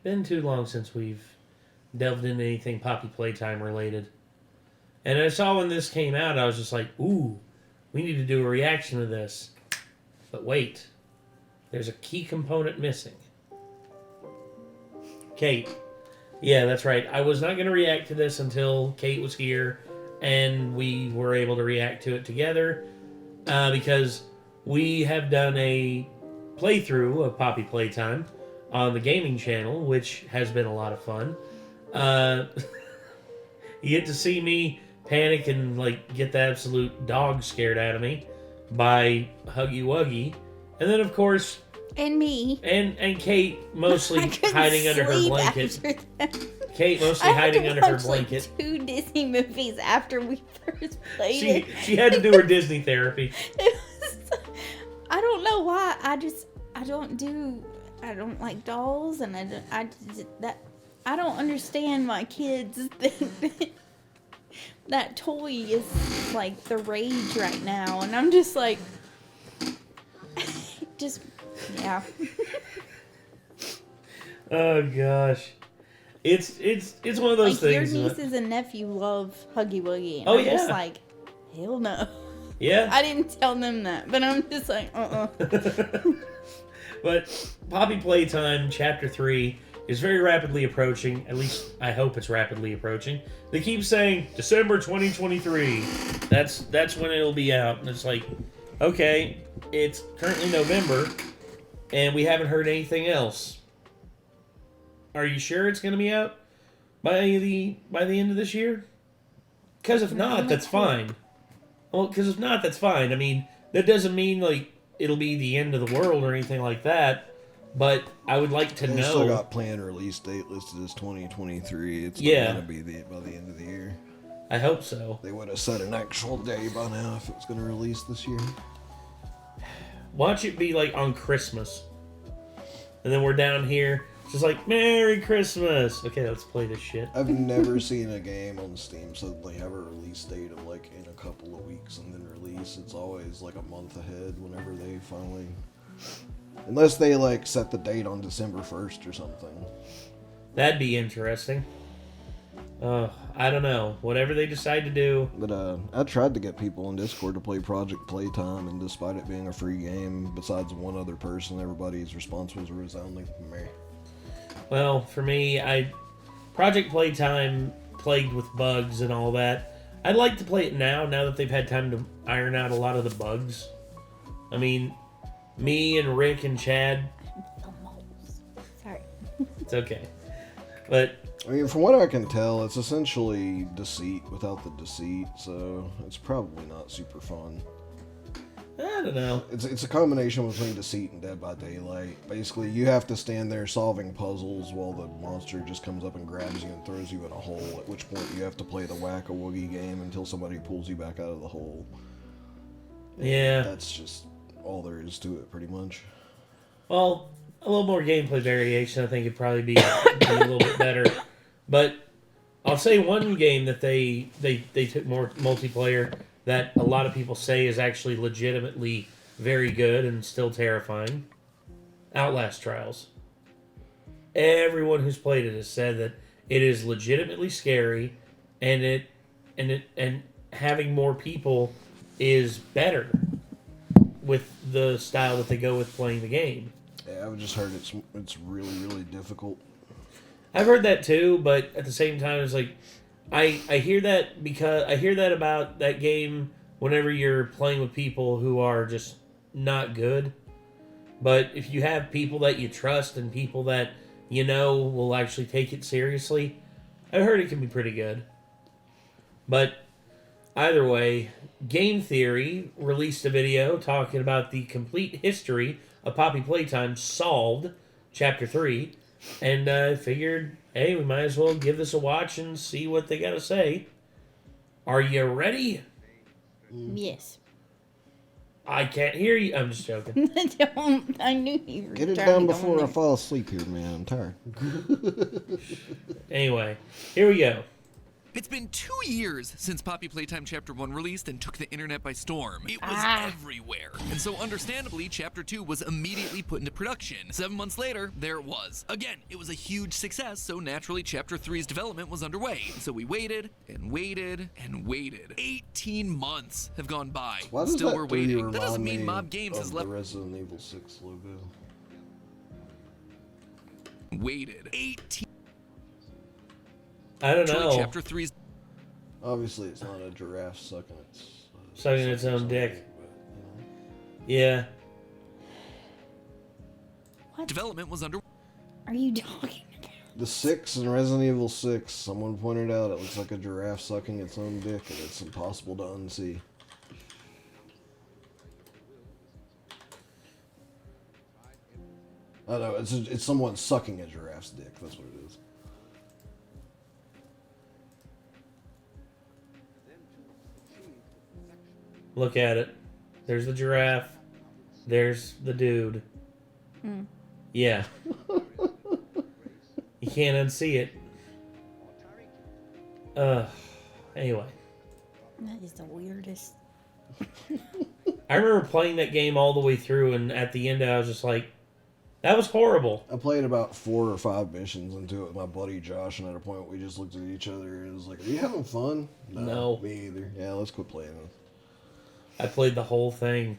Been too long since we've delved into anything Poppy Playtime related. And I saw when this came out, I was just like, ooh, we need to do a reaction to this. But wait, there's a key component missing. Kate. Yeah, that's right. I was not going to react to this until Kate was here and we were able to react to it together because we have done a playthrough of Poppy Playtime on the gaming channel, which has been a lot of fun. You get to see me panic and get the absolute dog scared out of me by Huggy Wuggy. And then, of course... And me. And Kate mostly hiding under her blanket. Kate mostly hiding under her blanket. 2 Disney movies after we first played it. She had to do her Disney therapy. I don't know why. I don't like dolls, and I don't understand why kids think that toy is like the rage right now, and I'm just like, yeah. Oh gosh, it's one of those things. Your nieces and nephew love Huggy Wuggy, and I'm just like, hell no. Yeah. I didn't tell them that, but I'm just like, But Poppy Playtime Chapter 3 is very rapidly approaching. At least I hope it's rapidly approaching. They keep saying December 2023. That's when it'll be out. And it's like, okay, it's currently November, and we haven't heard anything else. Are you sure it's going to be out by the end of this year? Because if not, that's fine. Well, because if not, that's fine. I mean, that doesn't mean it'll be the end of the world or anything like that. But I would like to know. They still got planned release date listed as 2023. It's not going to be by the end of the year. I hope so. They would have set an actual day by now if it was going to release this year. Watch it be on Christmas. And then we're down here. Just Merry Christmas. Okay, let's play this shit. I've never seen a game on Steam suddenly have a release date of in a couple of weeks and then release. It's always a month ahead whenever they finally... Unless they set the date on December 1st or something. That'd be interesting. I don't know. Whatever they decide to do. But I tried to get people on Discord to play Project Playtime, and despite it being a free game, besides one other person, everybody's response was a resounding meh. Well, for me, Project Playtime plagued with bugs and all that. I'd like to play it now that they've had time to iron out a lot of the bugs. I mean, me and Rick and Chad... Sorry. It's okay. But... I mean, from what I can tell, it's essentially Deceit without the deceit, so it's probably not super fun. I don't know. It's a combination between Deceit and Dead by Daylight. Basically, you have to stand there solving puzzles while the monster just comes up and grabs you and throws you in a hole, at which point you have to play the whack-a-woogie game until somebody pulls you back out of the hole. Yeah. That's just all there is to it, pretty much. Well, a little more gameplay variation, I think, would probably be a little bit better. But I'll say one game that they took more multiplayer that a lot of people say is actually legitimately very good and still terrifying. Outlast Trials. Everyone who's played it has said that it is legitimately scary, and having more people is better with the style that they go with playing the game. Yeah, I've just heard it's really, really difficult. I've heard that too, but at the same time, it's I hear that because I hear that about that game whenever you're playing with people who are just not good. But if you have people that you trust and people that you know will actually take it seriously, I heard it can be pretty good. But either way, Game Theory released a video talking about the complete history of Poppy Playtime Solved, Chapter 3. And I figured, hey, we might as well give this a watch and see what they got to say. Are you ready? Yes. I can't hear you. I'm just joking. I knew you were Get it done before I fall asleep here, man. I'm tired. Anyway, here we go. It's been 2 years since Poppy Playtime Chapter 1 released and took the internet by storm. It was everywhere. And so understandably, Chapter 2 was immediately put into production. 7 months later, there it was. Again, it was a huge success, so naturally Chapter 3's development was underway. So we waited and waited and waited. 18 months have gone by. Why does Still that we're waiting. That 3 doesn't mean remind Mob me Games of has left. the Resident Evil 6 logo? Waited. 18. I don't know. Chapter 3's. Obviously, it's not a giraffe sucking Sucking its own dick. But, Yeah. What development was under. are you talking about? The 6 in Resident Evil 6, someone pointed out it looks like a giraffe sucking its own dick, and it's impossible to unsee. I know, it's someone sucking a giraffe's dick, that's what it is. Look at it. There's the giraffe. There's the dude. Yeah. You can't unsee it. Anyway. That is the weirdest. I remember playing that game all the way through, and at the end I was just like, that was horrible. I played about 4 or 5 missions into it with my buddy Josh, and at a point we just looked at each other and it was like, are you having fun? No. Me either. Yeah, let's quit playing this. I played the whole thing.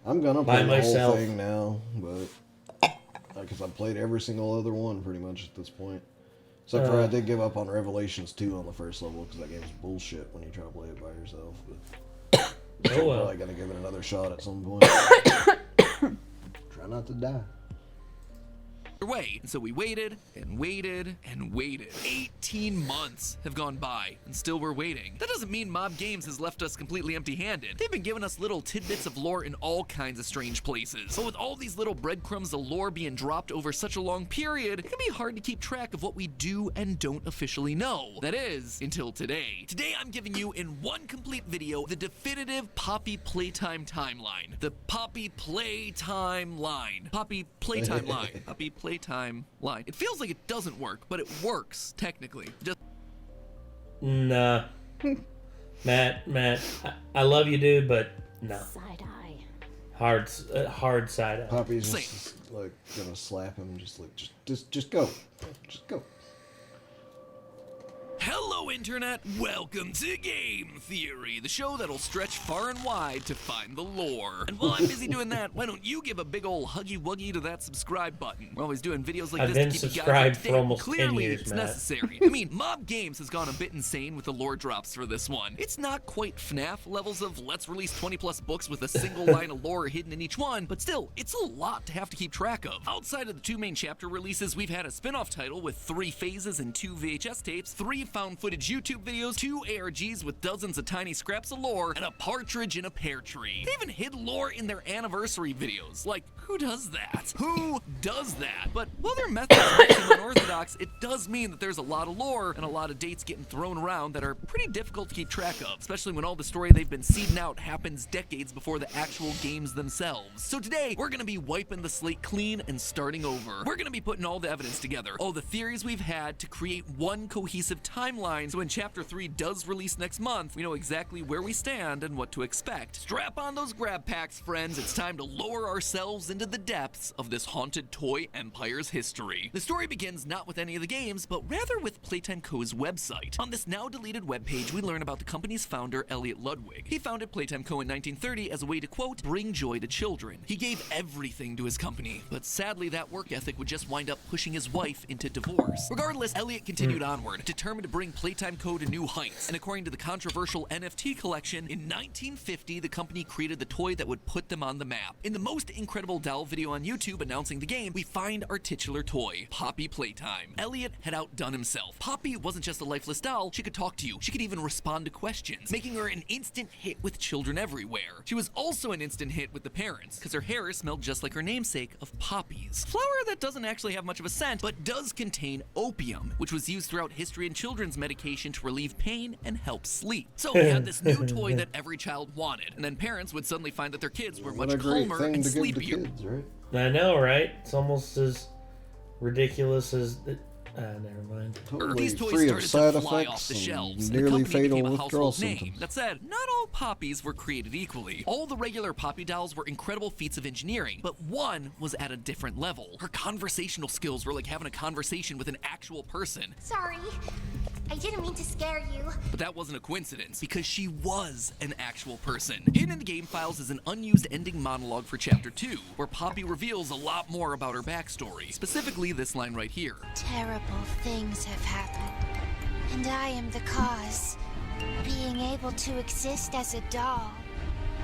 I'm gonna By play the myself. whole thing now, but because I've played every single other one pretty much at this point. Except for I did give up on Revelations 2 on the first level because that game's bullshit when you try to play it by yourself. But Oh I'm well. probably gonna give it another shot at some point. Try not to die. Way. And so we waited and waited and waited. 18 months have gone by, and still we're waiting. That doesn't mean Mob Games has left us completely empty-handed. They've been giving us little tidbits of lore in all kinds of strange places. But with all these little breadcrumbs of lore being dropped over such a long period, it can be hard to keep track of what we do and don't officially know. That is, until today. Today I'm giving you in one complete video the definitive Poppy Playtime timeline. The Poppy Playtime line. Poppy Playtime line. Poppy Playtime line. It feels like it doesn't work, but it works, technically. Just Nah. Matt, I love you, dude, but no. Side eye. Hard side eye. Poppy's just like gonna slap him, just like just go, just go. Hello, Internet! Welcome to Game Theory, the show that'll stretch far and wide to find the lore. And while I'm busy doing that, why don't you give a big ol' huggy-wuggy to that subscribe button? We're always doing videos like I've this been to keep you guys subscribed up to for date. almost 10 Clearly, years, it's Matt. necessary. I mean, Mob Games has gone a bit insane with the lore drops for this one. It's not quite FNAF levels of let's release 20+ books with a single line of lore hidden in each one, but still, it's a lot to have to keep track of. Outside of the 2 main chapter releases, we've had a spin-off title with 3 phases and 2 VHS tapes, 3 found footage YouTube videos, 2 ARGs with dozens of tiny scraps of lore, and a partridge in a pear tree. They even hid lore in their anniversary videos. Like, who does that? Who does that? But while their methods might seem unorthodox, it does mean that there's a lot of lore and a lot of dates getting thrown around that are pretty difficult to keep track of, especially when all the story they've been seeding out happens decades before the actual games themselves. So today, we're gonna be wiping the slate clean and starting over. We're gonna be putting all the evidence together, all the theories we've had to create one cohesive timeline, so when Chapter 3 does release next month, we know exactly where we stand and what to expect. Strap on those grab packs, friends. It's time to lower ourselves into the depths of this haunted toy empire's history. The story begins not with any of the games, but rather with Playtime Co.'s website. On this now deleted webpage, we learn about the company's founder, Elliot Ludwig. He founded Playtime Co. in 1930 as a way to, quote, bring joy to children. He gave everything to his company, but sadly that work ethic would just wind up pushing his wife into divorce. Regardless, Elliot continued onward, determined to bring Playtime Co. to new heights, and according to the controversial NFT collection, in 1950 the company created the toy that would put them on the map. In the most incredible doll video on YouTube announcing the game, we find our titular toy, Poppy Playtime. Elliot had outdone himself. Poppy wasn't just a lifeless doll, she could talk to you, she could even respond to questions, making her an instant hit with children everywhere. She was also an instant hit with the parents, because her hair smelled just like her namesake of poppies. Flower that doesn't actually have much of a scent, but does contain opium, which was used throughout history in children's medication to relieve pain and help sleep. So we had this new toy that every child wanted, and then parents would suddenly find that their kids were What much a great calmer thing and to give to sleepier. kids, right? I know, right? It's almost as ridiculous as Never mind. Totally These toys free of started side to fly effects off the and shelves. nearly The company fatal became a withdrawal household name. symptoms. That said, not all Poppies were created equally. All the regular Poppy dolls were incredible feats of engineering, but one was at a different level. Her conversational skills were like having a conversation with an actual person. Sorry. I didn't mean to scare you. But that wasn't a coincidence, because she was an actual person. Hidden in the game files is an unused ending monologue for Chapter 2, where Poppy reveals a lot more about her backstory. Specifically, this line right here. Terrible things have happened, and I am the cause. Being able to exist as a doll,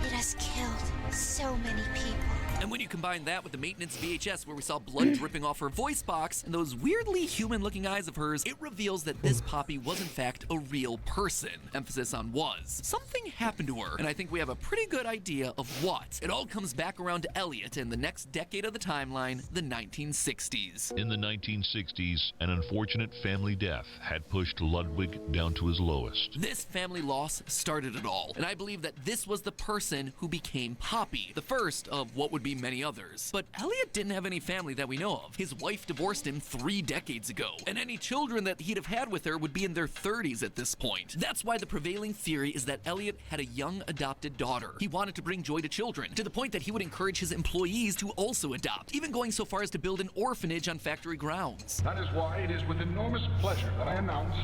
it has killed so many people. And when you combine that with the maintenance VHS where we saw blood dripping off her voice box and those weirdly human-looking eyes of hers, it reveals that this Poppy was in fact a real person. Emphasis on was. Something happened to her, and I think we have a pretty good idea of what. It all comes back around to Elliot in the next decade of the timeline, the 1960s. In the 1960s, an unfortunate family death had pushed Ludwig down to his lowest. This family loss started it all, and I believe that this was the person who became Poppy, the first of what would be many others. But Elliot didn't have any family that we know of. His wife divorced him 3 decades ago, and any children that he'd have had with her would be in their 30s at this point. That's why the prevailing theory is that Elliot had a young adopted daughter. He wanted to bring joy to children, to the point that he would encourage his employees to also adopt, even going so far as to build an orphanage on factory grounds. That is why it is with enormous pleasure that I announce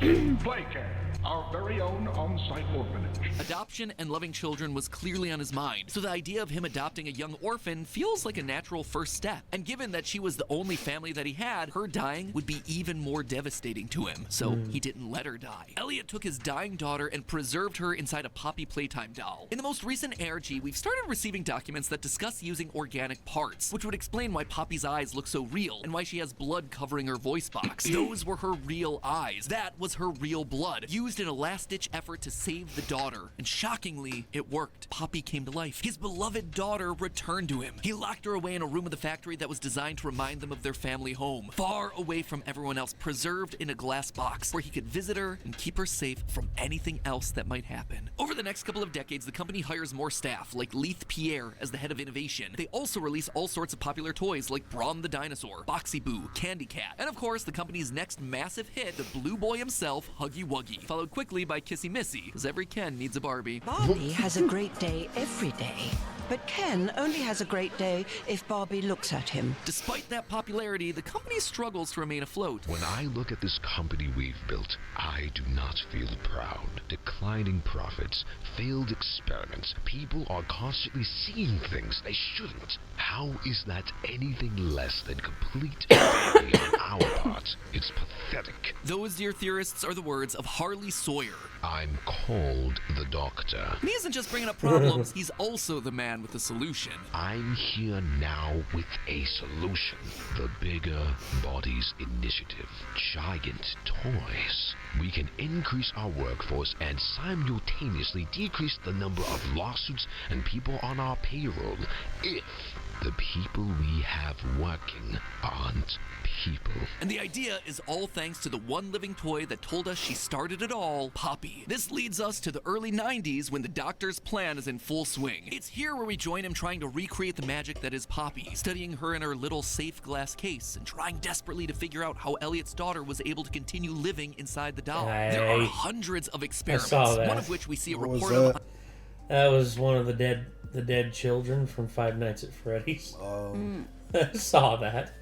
Playtime, our very own on-site orphanage. Adoption and loving children was clearly on his mind, so the idea of him adopting a young orphan feels like a natural first step. And given that she was the only family that he had, her dying would be even more devastating to him, so he didn't let her die. Elliot took his dying daughter and preserved her inside a Poppy Playtime doll. In the most recent ARG, we've started receiving documents that discuss using organic parts, which would explain why Poppy's eyes look so real, and why she has blood covering her voice box. Those were her real eyes. That was her real blood, used in a last-ditch effort to save the daughter. And shockingly, it worked. Poppy came to life. His beloved daughter returned to him. He locked her away in a room of the factory that was designed to remind them of their family home, far away from everyone else, preserved in a glass box, where he could visit her and keep her safe from anything else that might happen. Over the next couple of decades, the company hires more staff, like Leith Pierre as the head of innovation. They also release all sorts of popular toys like Brawn the Dinosaur, Boxy Boo, Candy Cat, and of course, the company's next massive hit, the Blue Boy himself, Huggy Wuggy, followed quickly by Kissy Missy, because every Ken needs a Barbie. Barbie has a great day every day, but Ken only has a great day if Barbie looks at him. Despite that popularity, the company struggles to remain afloat. When I look at this company we've built, I do not feel proud. Declining profits, failed experiments, people are constantly seeing things they shouldn't. How is that anything less than complete failure on our part? It's pathetic. Those, dear theorists, are the words of Harley Sawyer. I'm called the Doctor. And he isn't just bringing up problems, he's also the man with the solution. I'm here now with a solution. The Bigger Bodies Initiative. Giant toys. We can increase our workforce and simultaneously decrease the number of lawsuits and people on our payroll if the people we have working aren't people. And the idea is all thanks to the one living toy that told us she started it all, Poppy. This leads us to the early 90s when the Doctor's plan is in full swing. It's here where we join him trying to recreate the magic that is Poppy, studying her in her little safe glass case and trying desperately to figure out how Elliot's daughter was able to continue living inside the doll. There are hundreds of experiments, one of which we see a report of. That was one of the dead children from Five Nights at Freddy's. I saw that.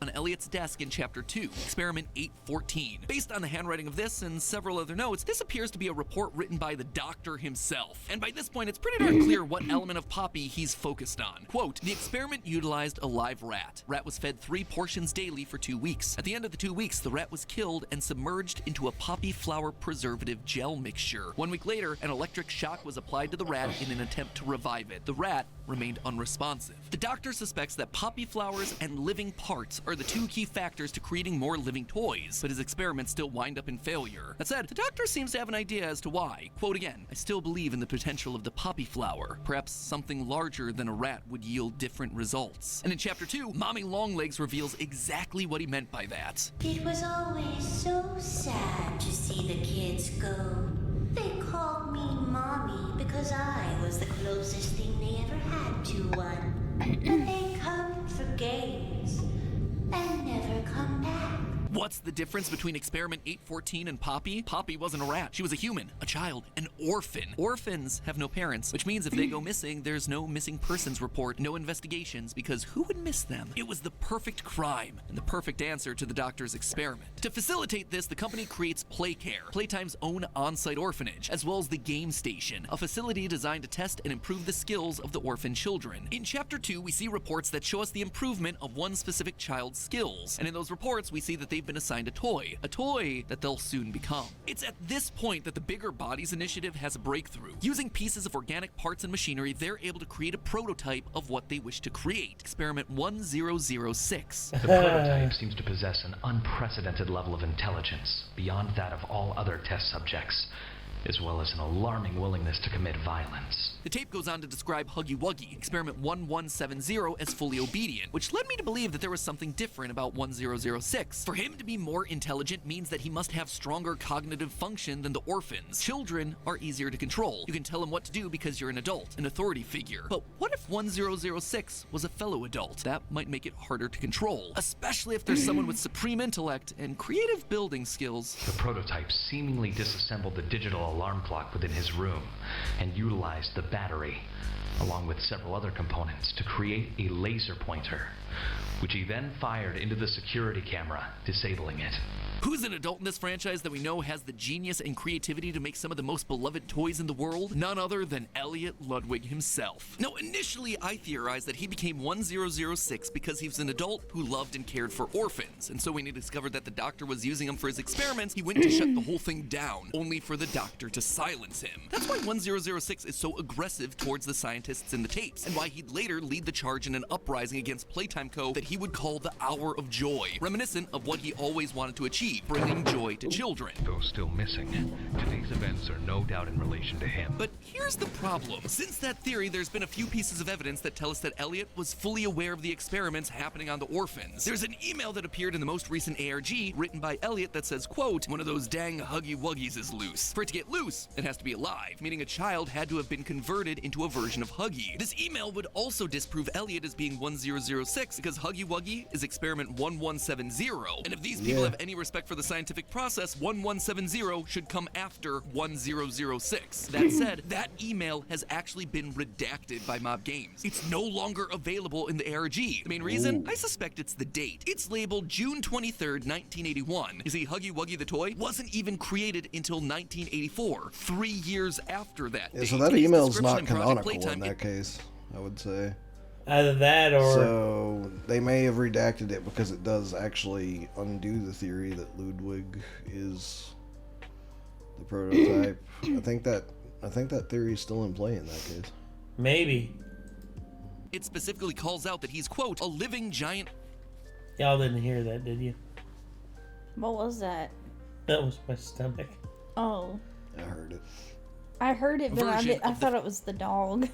On Elliot's desk in Chapter 2, Experiment 814. Based on the handwriting of this and several other notes, this appears to be a report written by the Doctor himself. And by this point, it's pretty darn clear what element of Poppy he's focused on. Quote, the experiment utilized a live rat. Rat was fed 3 portions daily for 2 weeks. At the end of the 2 weeks, the rat was killed and submerged into a poppy flower preservative gel mixture. 1 week later, an electric shock was applied to the rat in an attempt to revive it. The rat remained unresponsive. The Doctor suspects that poppy flowers and living parts are the 2 key factors to creating more living toys, but his experiments still wind up in failure. That said, the Doctor seems to have an idea as to why. Quote again, I still believe in the potential of the poppy flower. Perhaps something larger than a rat would yield different results. And in Chapter 2, Mommy Longlegs reveals exactly what he meant by that. It was always so sad to see the kids go. They called me Mommy because I was the closest thing they ever had to one. And they come for games and never come back. What's the difference between Experiment 814 and Poppy? Poppy wasn't a rat. She was a human, a child, an orphan. Orphans have no parents, which means if they go missing, there's no missing persons report, no investigations, because who would miss them? It was the perfect crime and the perfect answer to the doctor's experiment. To facilitate this, the company creates Playcare, Playtime's own on-site orphanage, as well as the Game Station, a facility designed to test and improve the skills of the orphan children. In Chapter 2, we see reports that show us the improvement of one specific child's skills, and in those reports, we see that they've been assigned a toy that they'll soon become. It's at this point that the Bigger Bodies Initiative has a breakthrough. Using pieces of organic parts and machinery, they're able to create a prototype of what they wish to create. Experiment 1006. The prototype seems to possess an unprecedented level of intelligence, beyond that of all other test subjects, as well as an alarming willingness to commit violence. The tape goes on to describe Huggy Wuggy, Experiment 1170, as fully obedient, which led me to believe that there was something different about 1006. For him to be more intelligent means that he must have stronger cognitive function than the orphans. Children are easier to control. You can tell him what to do because you're an adult, an authority figure. But what if 1006 was a fellow adult? That might make it harder to control, especially if there's someone with supreme intellect and creative building skills. The prototype seemingly disassembled the digital alarm clock within his room and utilized the battery, along with several other components, to create a laser pointer, which he then fired into the security camera, disabling it. Who's an adult in this franchise that we know has the genius and creativity to make some of the most beloved toys in the world? None other than Elliot Ludwig himself. Now, initially, I theorized that he became 1006 because he was an adult who loved and cared for orphans, and so when he discovered that the doctor was using him for his experiments, he went to shut the whole thing down, only for the doctor to silence him. That's why 1006 is so aggressive towards the scientists in the tapes, and why he'd later lead the charge in an uprising against Playtime Co. that he would call the Hour of Joy, reminiscent of what he always wanted to achieve, bringing joy to children. Though still missing, today's events are no doubt in relation to him. But here's the problem. Since that theory, there's been a few pieces of evidence that tell us that Elliot was fully aware of the experiments happening on the orphans. There's an email that appeared in the most recent ARG, written by Elliot, that says, quote, "One of those dang Huggy Wuggies is loose. For it to get loose, it has to be alive," meaning a child had to have been converted into a version of Huggy. This email would also disprove Elliot as being 1006, because Huggy Wuggy is Experiment 1170, and if these people have any respect for the scientific process, 1170 should come after 1006. That said, that email has actually been redacted by Mob Games. It's no longer available in the ARG. The main reason? I suspect it's the date. It's labeled June 23rd, 1981. You see, Huggy Wuggy the toy wasn't even created until 1984, 3 years after that date. So that email's not canonical in that case, I would say. Either that or... So they may have redacted it because it does actually undo the theory that Ludwig is the prototype. I think that theory is still in play in that case. Maybe. It specifically calls out that he's, quote, "a living giant." Y'all didn't hear that, did you? What was that? That was my stomach. Oh. I heard it. I heard it, but I thought it was the dog.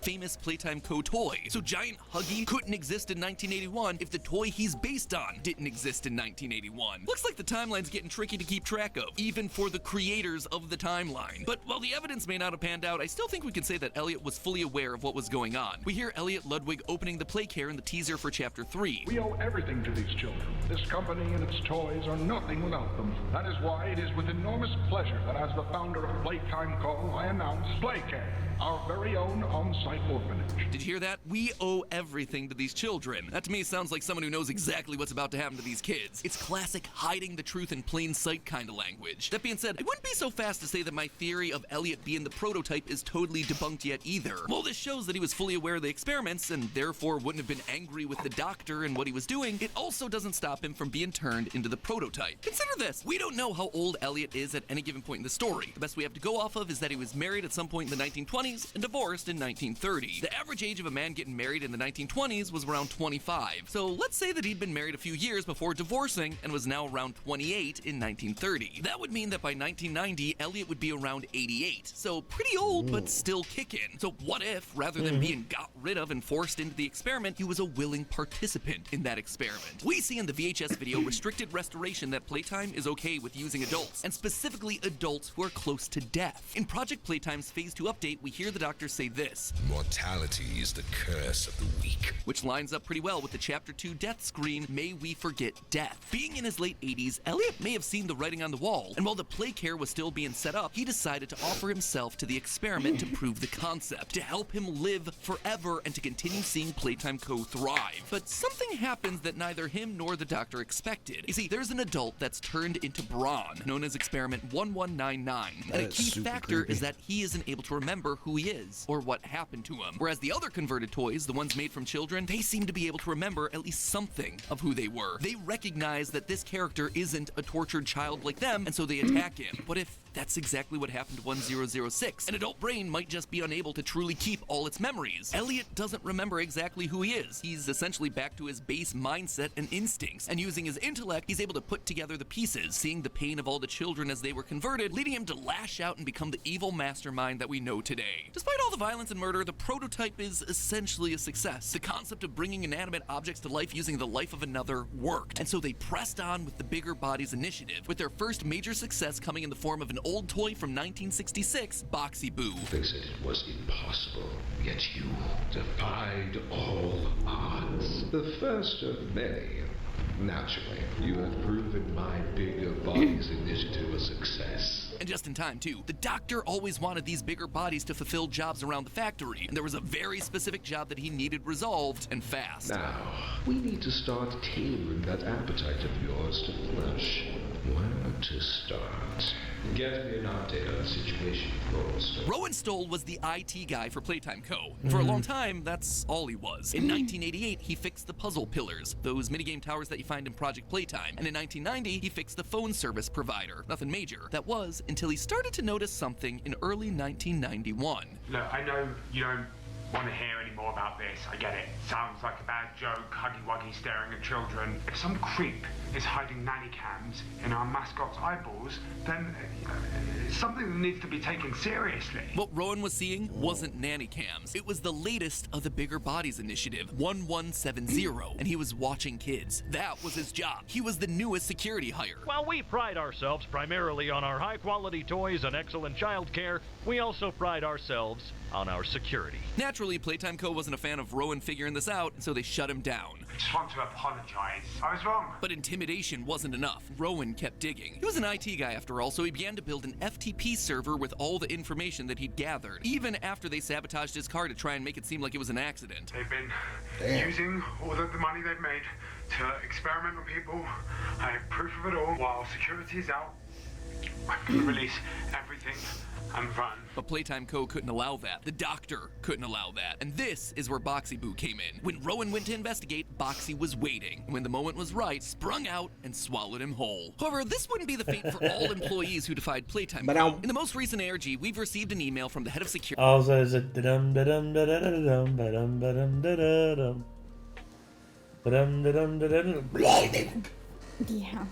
Famous Playtime Co. toy. So Giant Huggy couldn't exist in 1981 if the toy he's based on didn't exist in 1981. Looks like the timeline's getting tricky to keep track of, even for the creators of the timeline. But while the evidence may not have panned out, I still think we can say that Elliot was fully aware of what was going on. We hear Elliot Ludwig opening the Playcare in the teaser for Chapter 3. We owe everything to these children. This company and its toys are nothing without them. That is why it is with enormous pleasure that as the founder of Playtime Co., I announce Playcare, our very own on-site orphanage. Did you hear that? We owe everything to these children. That to me sounds like someone who knows exactly what's about to happen to these kids. It's classic hiding the truth in plain sight kind of language. That being said, I wouldn't be so fast to say that my theory of Elliot being the prototype is totally debunked yet either. While this shows that he was fully aware of the experiments and therefore wouldn't have been angry with the doctor and what he was doing, it also doesn't stop him from being turned into the prototype. Consider this. We don't know how old Elliot is at any given point in the story. The best we have to go off of is that he was married at some point in the 1920s and divorced in 1930. The average age of a man getting married in the 1920s was around 25. So let's say that he'd been married a few years before divorcing and was now around 28 in 1930. That would mean that by 1990, Elliot would be around 88. So pretty old, but still kicking. So what if, rather than being got rid of and forced into the experiment, he was a willing participant in that experiment? We see in the VHS video restricted restoration that Playtime is okay with using adults, and specifically adults who are close to death. In Project Playtime's Phase 2 update, we hear the doctor say this: "Mortality is the curse of the weak." Which lines up pretty well with the Chapter 2 death screen, May We Forget Death. Being in his late 80s, Elliot may have seen the writing on the wall, and while the play care was still being set up, he decided to offer himself to the experiment to prove the concept, to help him live forever and to continue seeing Playtime Co. thrive. But something happens that neither him nor the doctor expected. You see, there's an adult that's turned into brawn, known as Experiment 1199, and a key factor is that he isn't able to remember who he is or what happened to him. Whereas the other converted toys, the ones made from children, they seem to be able to remember at least something of who they were. They recognize that this character isn't a tortured child like them, and so they attack him. But if that's exactly what happened to 1006, an adult brain might just be unable to truly keep all its memories. Elliot doesn't remember exactly who he is. He's essentially back to his base mindset and instincts, and using his intellect, he's able to put together the pieces, seeing the pain of all the children as they were converted, leading him to lash out and become the evil mastermind that we know today. Despite all the violence and murder, the prototype is essentially a success. The concept of bringing inanimate objects to life using the life of another worked, and so they pressed on with the Bigger Bodies initiative, with their first major success coming in the form of an old toy from 1966, Boxy Boo. They said it was impossible, yet you defied all odds. The first of many. Naturally, you have proven my Bigger Bodies initiative a success. And just in time, too. The doctor always wanted these bigger bodies to fulfill jobs around the factory, and there was a very specific job that he needed resolved, and fast. Now, we need to start tailoring that appetite of yours to flesh. Where to start? Get me an update on the situation, Rost. Rowan Stoll was the IT guy for Playtime Co. And for a long time, that's all he was. In 1988, he fixed the puzzle pillars, those minigame towers that you find in Project Playtime. And in 1990, he fixed the phone service provider. Nothing major. That was until he started to notice something in early 1991. Look, I know you don't want to hear any more about this. I get it. Sounds like a bad joke, huggy-wuggy staring at children. If some creep is hiding nanny cams in our mascot's eyeballs, then it's something that needs to be taken seriously. What Rowan was seeing wasn't nanny cams. It was the latest of the Bigger Bodies initiative, 1170, and he was watching kids. That was his job. He was the newest security hire. While we pride ourselves primarily on our high-quality toys and excellent child care, we also pride ourselves on our security. Naturally, Playtime Co. wasn't a fan of Rowan figuring this out, and so they shut him down. I just want to apologize. I was wrong. But intimidation wasn't enough. Rowan kept digging. He was an IT guy after all, so he began to build an FTP server with all the information that he'd gathered, even after they sabotaged his car to try and make it seem like it was an accident. They've been using all the money they've made to experiment on people. I have proof of it all. While security is out, I'm going to release everything and run. But Playtime Co. couldn't allow that. The doctor couldn't allow that. And this is where Boxy Boo came in. When Rowan went to investigate, Boxy was waiting. When the moment was right, sprung out and swallowed him whole. However, this wouldn't be the fate for all employees who defied Playtime Co. In the most recent ARG, we've received an email from the head of security. Also, is it da-dum da-dum da-da-da-dum ba-dum ba-dum da-da-dum ba-dum da-dum da-da-dum. Yeah.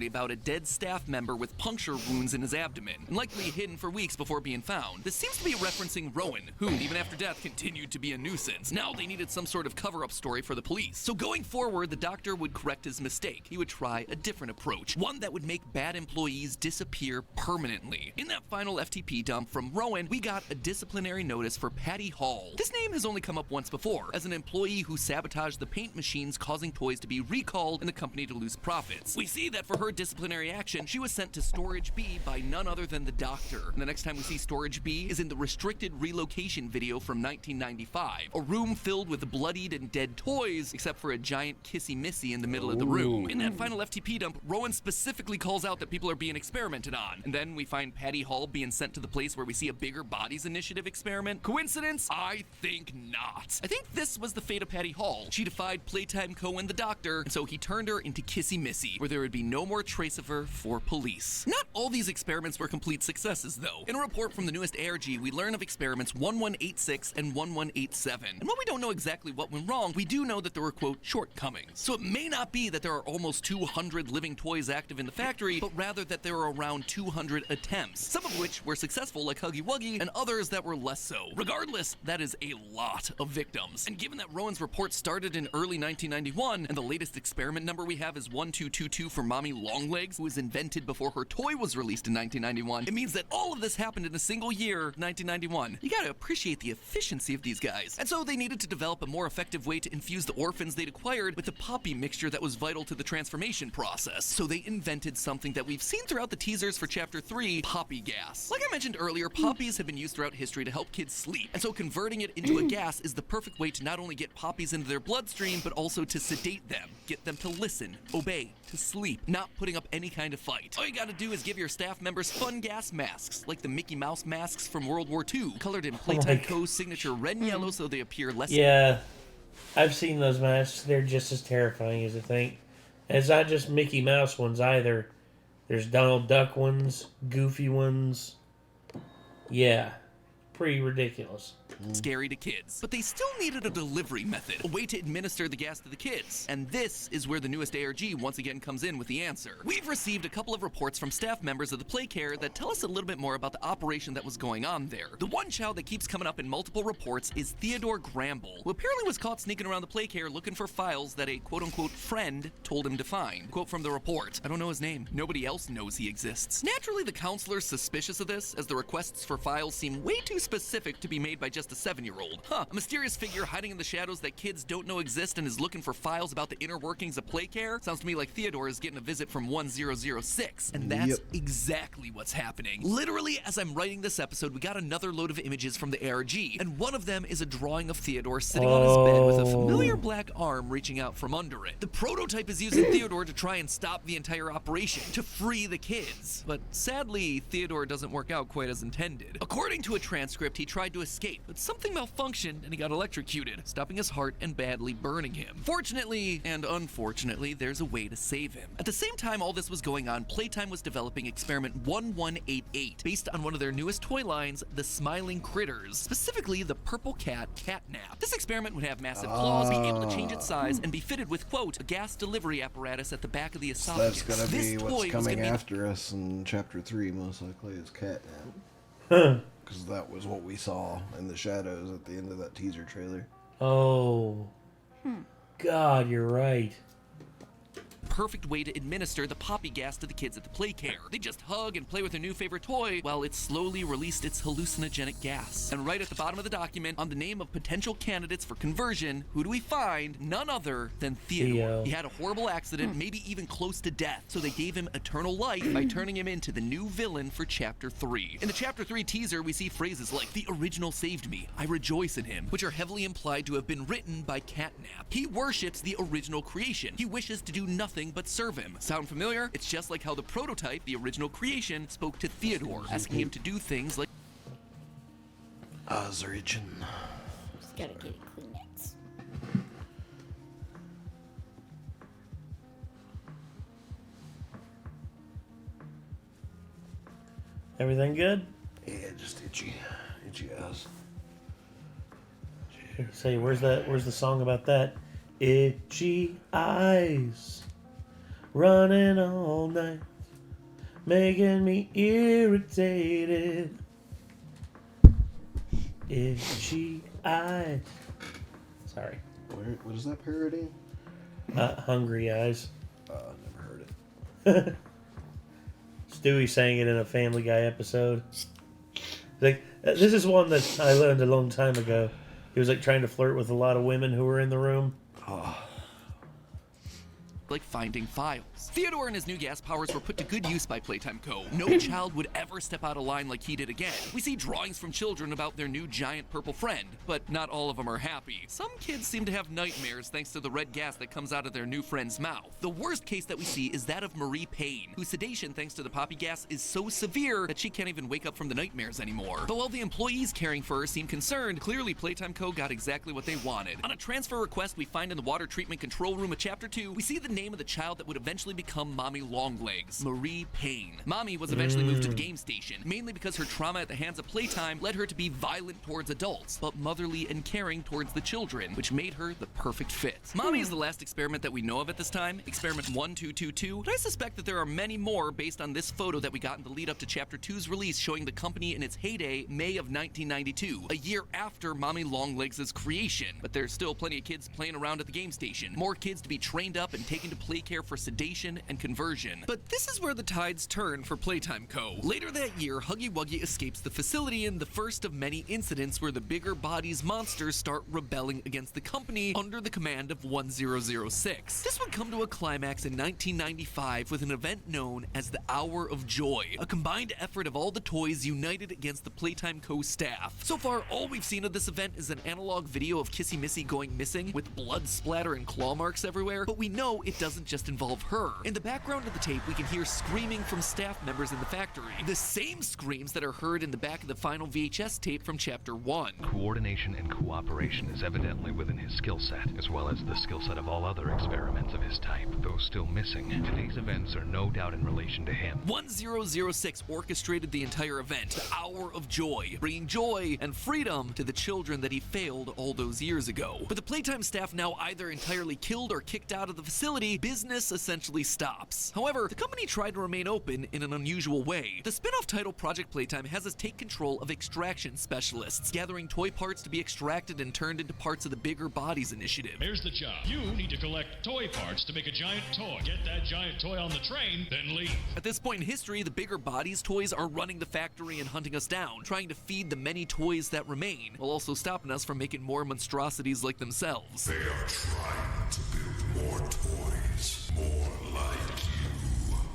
About a dead staff member with puncture wounds in his abdomen, and likely hidden for weeks before being found. This seems to be referencing Rowan, who, even after death, continued to be a nuisance. Now they needed some sort of cover-up story for the police. So going forward, the doctor would correct his mistake. He would try a different approach, one that would make bad employees disappear permanently. In that final FTP dump from Rowan, we got a disciplinary notice for Patty Hall. This name has only come up once before, as an employee who sabotaged the paint machines, causing toys to be recalled and the company to lose profits. We see that for her disciplinary action, she was sent to Storage B by none other than the doctor. And the next time we see Storage B is in the restricted relocation video from 1995. A room filled with bloodied and dead toys, except for a giant kissy missy in the middle of the room. In that final FTP dump, Rowan specifically calls out that people are being experimented on. And then we find Patty Hall being sent to the place where we see a Bigger Bodies initiative experiment. Coincidence? I think not. I think this was the fate of Patty Hall. She defied Playtime Co. and the doctor, and so he turned her into Kissy Missy, where there would be no more trace of her for police. Not all these experiments were complete successes, though. In a report from the newest ARG, we learn of experiments 1186 and 1187. And while we don't know exactly what went wrong, we do know that there were, quote, shortcomings. So it may not be that there are almost 200 living toys active in the factory, but rather that there are around 200 attempts, some of which were successful, like Huggy Wuggy, and others that were less so. Regardless, that is a lot of victims. And given that Rowan's report started in early 1991, and the latest experiment number we have is 1222 for Mommy Longlegs, who was invented before her toy was released in 1991, it means that all of this happened in a single year, 1991. You gotta appreciate the efficiency of these guys. And so they needed to develop a more effective way to infuse the orphans they'd acquired with the poppy mixture that was vital to the transformation process. So they invented something that we've seen throughout the teasers for Chapter 3, poppy gas. Like I mentioned earlier, poppies have been used throughout history to help kids sleep, and so converting it into a gas is the perfect way to not only get poppies into their bloodstream, but also to sedate them, get them to listen, obey, to sleep, not putting up any kind of fight. All you gotta do is give your staff members fun gas masks, like the Mickey Mouse masks from World War II, colored in Playtime Co.'s signature red and yellow so they appear less... Yeah, I've seen those masks. They're just as terrifying as I think. And it's not just Mickey Mouse ones either. There's Donald Duck ones, Goofy ones. Yeah, pretty ridiculous. Scary to kids. But they still needed a delivery method, a way to administer the gas to the kids. And this is where the newest ARG once again comes in with the answer. We've received a couple of reports from staff members of the Playcare that tell us a little bit more about the operation that was going on there. The one child that keeps coming up in multiple reports is Theodore Gramble, who apparently was caught sneaking around the Playcare looking for files that a quote-unquote friend told him to find. Quote from the report, "I don't know his name. Nobody else knows he exists." Naturally, the counselor's suspicious of this, as the requests for files seem way too specific to be made by just a 7-year-old. A mysterious figure hiding in the shadows that kids don't know exist and is looking for files about the inner workings of Playcare? Sounds to me like Theodore is getting a visit from 1006, and that's exactly what's happening. Literally, as I'm writing this episode, we got another load of images from the ARG, and one of them is a drawing of Theodore sitting on his bed with a familiar black arm reaching out from under it. The prototype is using Theodore to try and stop the entire operation, to free the kids. But sadly, Theodore doesn't work out quite as intended. According to a transcript, he tried to escape, but something malfunctioned and he got electrocuted, stopping his heart and badly burning him. Fortunately, and unfortunately, there's a way to save him. At the same time all this was going on, Playtime was developing Experiment 1188, based on one of their newest toy lines, the Smiling Critters, specifically the purple cat, Catnap. This experiment would have massive claws, be able to change its size, and be fitted with, quote, a gas delivery apparatus at the back of the esophagus. So that's gonna be what's coming after us in Chapter 3, most likely, is Catnap. Because that was what we saw in the shadows at the end of that teaser trailer. Oh. God, you're right. Perfect way to administer the poppy gas to the kids at the Playcare. They just hug and play with their new favorite toy while it slowly released its hallucinogenic gas. And right at the bottom of the document, on the name of potential candidates for conversion, who do we find? None other than Theodore. He had a horrible accident, maybe even close to death, so they gave him eternal life by turning him into the new villain for Chapter 3. In the Chapter 3 teaser, we see phrases like, "The original saved me, I rejoice in him," which are heavily implied to have been written by Catnap. He worships the original creation. He wishes to do nothing but serve him. Sound familiar? It's just like how the prototype, the original creation, spoke to Theodore, asking him to do things like Azrieldreemur. Just gotta get a Kleenex. Everything good? Yeah, just itchy ass. Say, where's the song about that? Itchy eyes, running all night, making me irritated. Itchy eyes. Sorry. What is that parody? Hungry Eyes. Never heard it. Stewie sang it in a Family Guy episode. Like, this is one that I learned a long time ago. He was like trying to flirt with a lot of women who were in the room. like finding files. Theodore and his new gas powers were put to good use by Playtime Co. No child would ever step out of line like he did again. We see drawings from children about their new giant purple friend, but not all of them are happy. Some kids seem to have nightmares thanks to the red gas that comes out of their new friend's mouth. The worst case that we see is that of Marie Payne, whose sedation thanks to the poppy gas is so severe that she can't even wake up from the nightmares anymore. But while the employees caring for her seem concerned, clearly Playtime Co. got exactly what they wanted. On a transfer request we find in the water treatment control room of Chapter 2, we see the name of the child that would eventually become Mommy Longlegs, Marie Payne. Mommy was eventually moved to the game station, mainly because her trauma at the hands of Playtime led her to be violent towards adults, but motherly and caring towards the children, which made her the perfect fit. Mommy is the last experiment that we know of at this time, Experiment 1222, but I suspect that there are many more based on this photo that we got in the lead up to Chapter 2's release showing the company in its heyday, May of 1992, a year after Mommy Longlegs' creation. But there's still plenty of kids playing around at the game station, more kids to be trained up and taken to play care for sedation expansion and conversion. But this is where the tides turn for Playtime Co. Later that year, Huggy Wuggy escapes the facility in the first of many incidents where the bigger bodies monsters start rebelling against the company under the command of 1006. This would come to a climax in 1995 with an event known as the Hour of Joy, a combined effort of all the toys united against the Playtime Co. staff. So far, all we've seen of this event is an analog video of Kissy Missy going missing with blood splatter and claw marks everywhere, but we know it doesn't just involve her. In the background of the tape, we can hear screaming from staff members in the factory, the same screams that are heard in the back of the final VHS tape from Chapter 1. Coordination and cooperation is evidently within his skill set, as well as the skill set of all other experiments of his type. Though still missing, today's events are no doubt in relation to him. 1006 orchestrated the entire event, the Hour of Joy, bringing joy and freedom to the children that he failed all those years ago. With the Playtime staff now either entirely killed or kicked out of the facility, business essentially stops. However, the company tried to remain open in an unusual way. The spin-off title Project Playtime has us take control of extraction specialists, gathering toy parts to be extracted and turned into parts of the Bigger Bodies initiative. Here's the job. You need to collect toy parts to make a giant toy. Get that giant toy on the train, then leave. At this point in history, the Bigger Bodies toys are running the factory and hunting us down, trying to feed the many toys that remain, while also stopping us from making more monstrosities like themselves. They are trying to build more toys, more like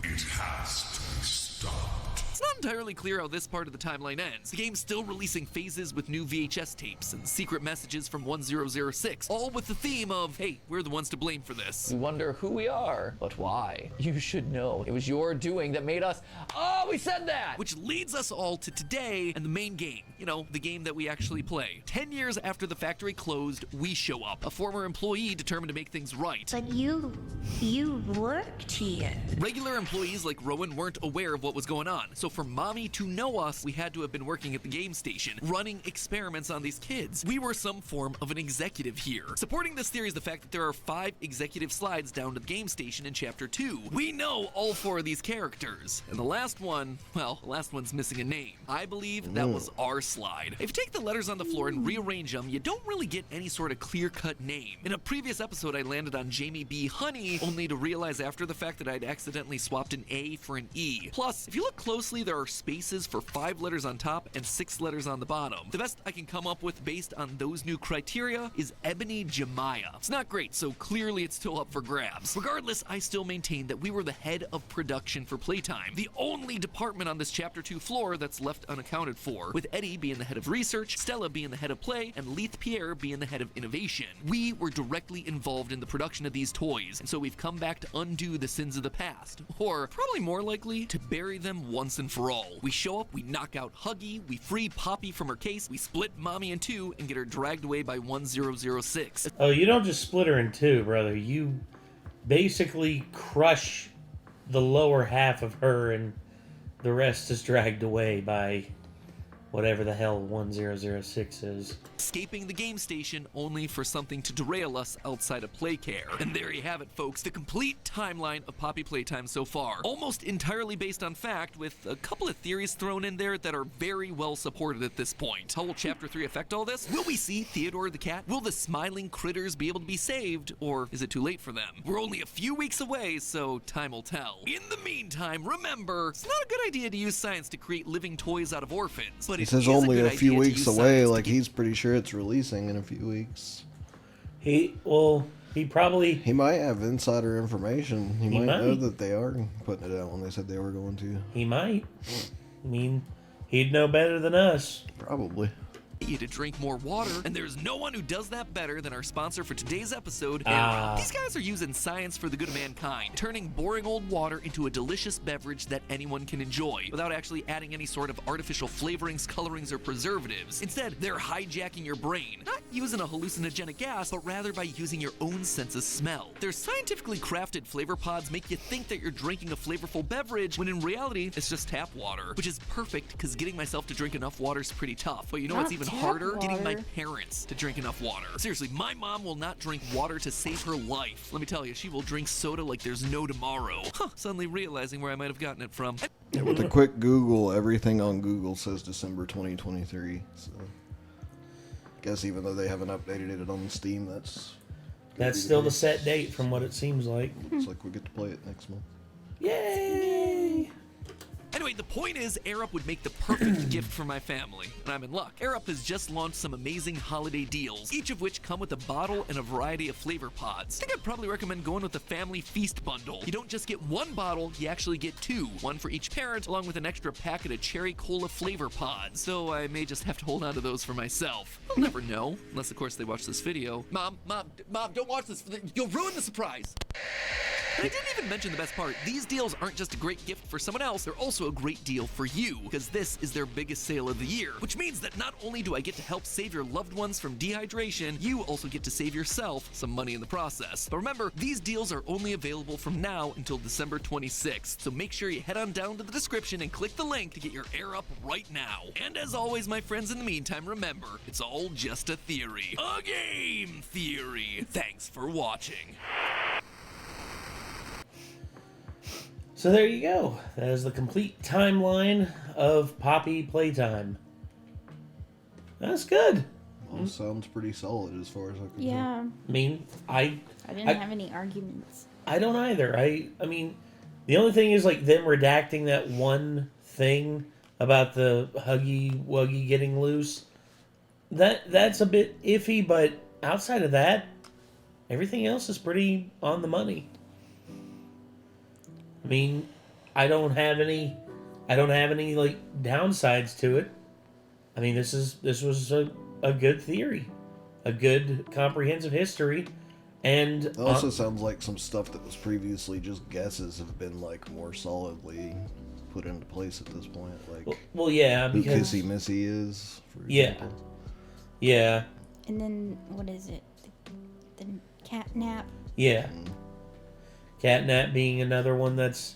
you. It has to be stopped. It's not entirely clear how this part of the timeline ends. The game's still releasing phases with new VHS tapes and secret messages from 1006, all with the theme of, hey, we're the ones to blame for this. We wonder who we are, but why? You should know. It was your doing that made us... Oh, we said that! Which leads us all to today and the main game. You know, the game that we actually play. 10 years after the factory closed, we show up. A former employee determined to make things right. But you worked here. Regular employees like Rowan weren't aware of what was going on, so for Mommy to know us, we had to have been working at the game station, running experiments on these kids. We were some form of an executive here. Supporting this theory is the fact that there are 5 executive slides down to the game station in Chapter 2. We know all 4 of these characters, and the last one, well, the last one's missing a name. I believe that was our slide. If you take the letters on the floor and rearrange them, you don't really get any sort of clear-cut name. In a previous episode, I landed on Jamie B. Honey, only to realize after the fact that I'd accidentally swapped an A for an E. Plus, if you look closely, there are spaces for 5 letters on top and 6 letters on the bottom. The best I can come up with based on those new criteria is Ebony Jemiah. It's not great, so clearly it's still up for grabs. Regardless, I still maintain that we were the head of production for Playtime, the only department on this Chapter 2 floor that's left unaccounted for, with Eddie being the head of research, Stella being the head of play, and Leith Pierre being the head of innovation. We were directly involved in the production of these toys, and so we've come back to undo the sins of the past, or probably more likely, to bury them once and for all. We show up, we knock out Huggy, we free Poppy from her case, we split Mommy in 2 and get her dragged away by 1006. Oh, you don't just split her in 2, brother. You basically crush the lower half of her and the rest is dragged away by whatever the hell 1006 is. Escaping the game station only for something to derail us outside of Playcare. And there you have it, folks, the complete timeline of Poppy Playtime so far. Almost entirely based on fact, with a couple of theories thrown in there that are very well supported at this point. How will Chapter 3 affect all this? Will we see Theodore the cat? Will the smiling critters be able to be saved? Or is it too late for them? We're only a few weeks away, so time will tell. In the meantime, remember, it's not a good idea to use science to create living toys out of orphans, but It says only a few weeks away, like he's pretty sure it's releasing in a few weeks. He might have insider information. He might know that they are putting it out when they said they were going to. He might. I mean, he'd know better than us. Probably. You to drink more water, and there's no one who does that better than our sponsor for today's episode, Era. These guys are using science for the good of mankind, turning boring old water into a delicious beverage that anyone can enjoy, without actually adding any sort of artificial flavorings, colorings, or preservatives. Instead, they're hijacking your brain, not using a hallucinogenic gas, but rather by using your own sense of smell. Their scientifically crafted flavor pods make you think that you're drinking a flavorful beverage, when in reality, it's just tap water, which is perfect, because getting myself to drink enough water is pretty tough. But you know what's even harder? Getting my parents to drink enough water. Seriously, my mom will not drink water to save her life. Let me tell you, she will drink soda like there's no tomorrow. Suddenly realizing where I might have gotten it from. Yeah, with a quick Google, everything on Google says December 2023. So, I guess even though they haven't updated it on Steam, that's That's still the set date from what it seems like. Looks like we get to play it next month. Yay! Anyway, the point is, Air Up would make the perfect gift for my family, and I'm in luck. Air Up has just launched some amazing holiday deals, each of which come with a bottle and a variety of flavor pods. I think I'd probably recommend going with the Family Feast Bundle. You don't just get one bottle, you actually get two, one for each parent, along with an extra packet of cherry cola flavor pods. So I may just have to hold on to those for myself. I'll never know, unless of course they watch this video. Mom, don't watch this. You'll ruin the surprise. But I didn't even mention the best part. These deals aren't just a great gift for someone else, they're also a great deal for you, because this is their biggest sale of the year, which means that not only do I get to help save your loved ones from dehydration, you also get to save yourself some money in the process. But remember, these deals are only available from now until December 26th, so make sure you head on down to the description and click the link to get your Air Up right now. And as always, my friends, in the meantime, remember, it's all just a theory. A game theory. Thanks for watching. So there you go. That is the complete timeline of Poppy Playtime. That's good. Well, sounds pretty solid as far as I can Yeah. tell. I mean, I didn't have any arguments. I don't either. I mean, the only thing is like them redacting that one thing about the Huggy Wuggy getting loose. That's a bit iffy, but outside of that, everything else is pretty on the money. I mean, I don't have any like downsides to it. I mean, this was a good theory, a good comprehensive history, and It also sounds like some stuff that was previously just guesses have been like more solidly put into place at this point. Like, well, yeah, who because Kissy Missy is, for yeah, example. yeah, And then, what is it? The catnap? yeah. Catnap being another one that's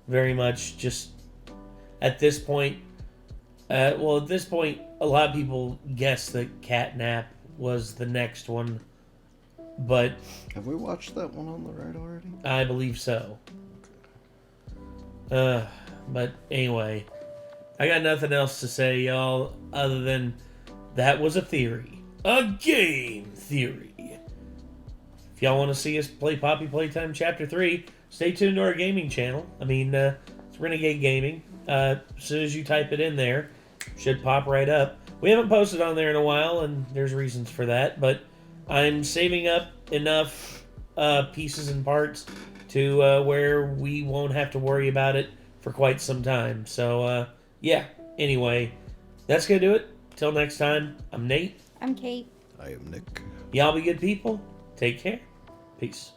very much just at this point. At this point, a lot of people guess that Catnap was the next one, but have we watched that one on the right already? I believe so. But anyway, I got nothing else to say, y'all, other than that was a theory, a game theory. If y'all want to see us play Poppy Playtime Chapter 3, stay tuned to our gaming channel. I mean, it's Renegade Gaming. As soon as you type it in there, should pop right up. We haven't posted on there in a while, and there's reasons for that, but I'm saving up enough pieces and parts to where we won't have to worry about it for quite some time. So, yeah. Anyway, that's going to do it. Till next time, I'm Nate. I'm Kate. I am Nick. Y'all be good people. Take care. Peace.